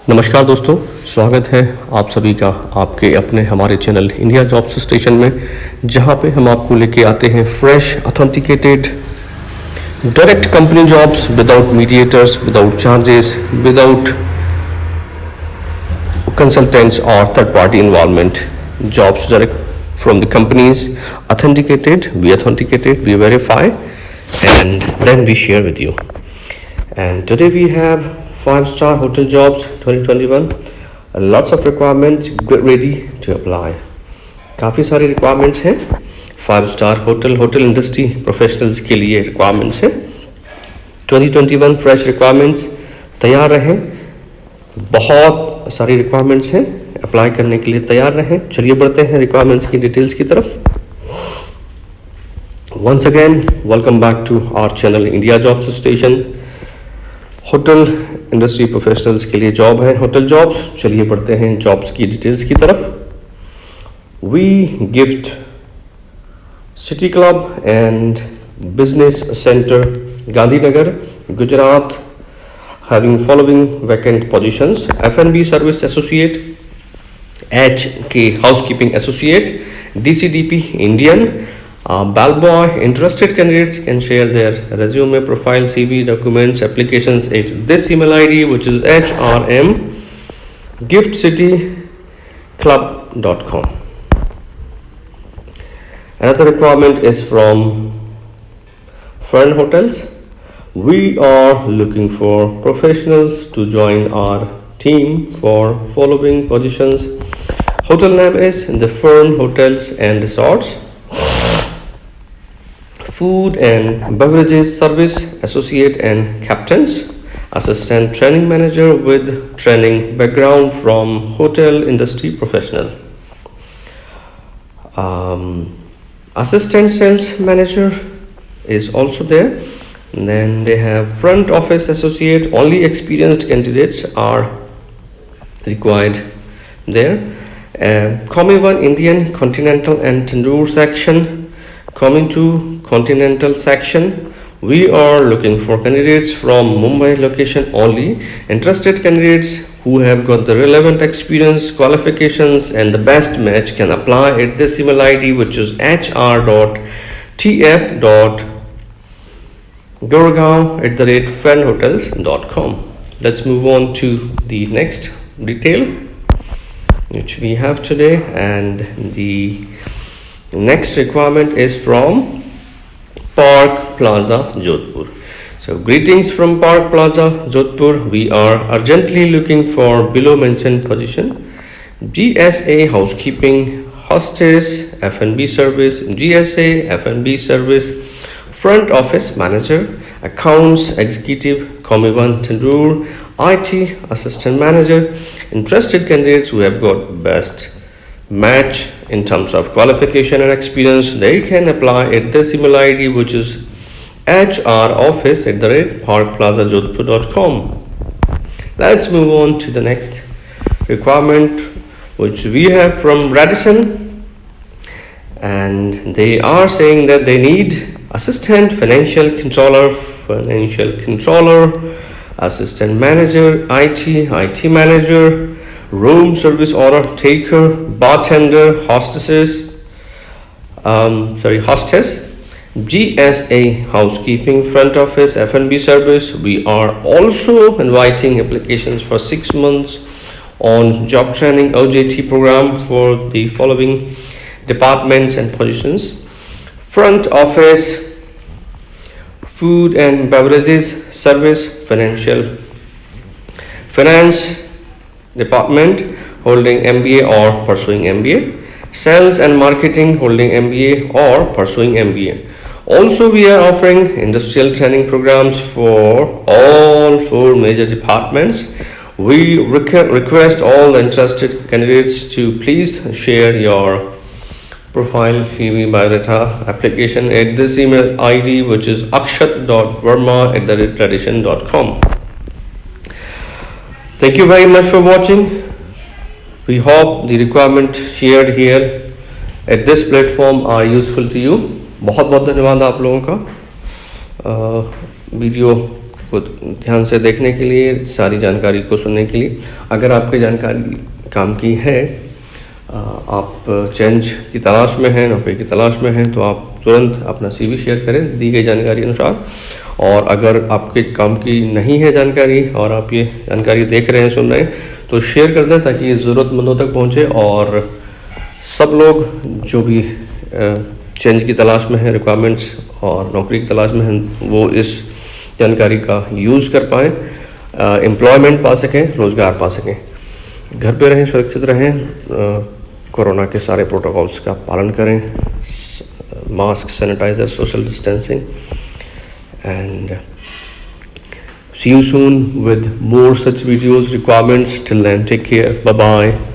नमस्कार दोस्तों, स्वागत है आप सभी का आपके अपने हमारे चैनल इंडिया जॉब्स स्टेशन में, जहां पे हम आपको लेके आते हैं fresh, authenticated, direct company jobs without mediators, without charges, without consultants or third party involvement. Jobs direct from the companies, authenticated, we verify, and then we share with you. And today we have 5-star hotel jobs 2021. Lots of requirements, get ready to apply. काफ़ी सारी requirements हैं 5-star hotel industry professionals के लिए requirements हैं 2021 fresh requirements. तैयार रहें, बहुत सारी रिक्वायरमेंट्स हैं, अप्लाई करने के लिए तैयार रहें। चलिए बढ़ते हैं रिक्वायरमेंट्स की डिटेल्स की तरफ। Once again welcome back to our channel India jobs station. Hotel industry professionals के लिए जॉब है, होटल जॉब्स। चलिए बढ़ते हैं जॉब्स की डिटेल्स की तरफ। We GIFT City Club and Business Centre Gandhinagar Gujarat having following vacant positions: F&B service associate, HK housekeeping associate, DCDP Indian, bellboy. Interested candidates can share their resume, profile, CV, documents, applications at this email ID, which is hrm@giftcityclub.com. Another requirement is from Fern Hotels. We are looking for professionals to join our team for following positions. Hotel name is the Fern Hotels and Resorts. Food and beverages service associate and captains. Assistant training manager with training background from hotel industry professional. Assistant sales manager is also there. And then they have front office associate. Only experienced candidates are required there. Coming one Indian continental and tandoor section. Coming to continental section, we are looking for candidates from Mumbai location only. Interested candidates who have got the relevant experience, qualifications, and the best match can apply at this email ID, which is hr.tf.gurgaon@fernhotels.com. Let's move on to the next detail which we have today, and the next requirement is from Park Plaza Jodhpur. So greetings from Park Plaza Jodhpur. We are urgently looking for below mentioned position: GSA housekeeping, hostess, F&B service, GSA F&B service, front office manager, accounts executive, Comivan Tandoor, IT assistant manager. Interested candidates who have got best match in terms of qualification and experience, they can apply at this email ID, which is hroffice@parkplazajodhpur.com. Let's move on to the next requirement, which we have from Radisson, and they are saying that they need assistant financial controller, assistant manager, IT manager, room service order taker, bartender, hostess, GSA housekeeping, front office, F&B service. We are also inviting applications for 6 months on job training OJT program for the following departments and positions: front office, food and beverages service, finance department holding MBA or pursuing MBA, sales and marketing holding MBA or pursuing MBA. Also, we are offering industrial training programs for all 4 major departments. We request all interested candidates to please share your profile, CV, biodata, application at this email ID, which is akshat.verma@tradition.com. Thank you very much for watching. We hope the requirement shared here at this platform are useful to you. बहुत बहुत धन्यवाद आप लोगों का video को ध्यान से देखने के लिए, सारी जानकारी को सुनने के लिए। अगर आपकी जानकारी काम की है, आप चेंज की तलाश में हैं, नौकरी की तलाश में हैं, तो आप तुरंत अपना CV शेयर करें दी गई जानकारी अनुसार। और अगर आपके काम की नहीं है जानकारी और आप ये जानकारी देख रहे हैं, सुन रहे हैं, तो शेयर कर दें ताकि ये ज़रूरतमंदों तक पहुँचे और सब लोग जो भी चेंज की तलाश में हैं, रिक्वायरमेंट्स और नौकरी की तलाश में हैं, वो इस जानकारी का यूज़ कर पाएँ, एम्प्लॉयमेंट पा सकें, रोज़गार पा सकें। घर पे रहें, सुरक्षित रहें, कोरोना के सारे प्रोटोकॉल्स का पालन करें, mask, sanitiser, social distancing, and see you soon with more such videos, requirements. Till then, take care. Bye bye.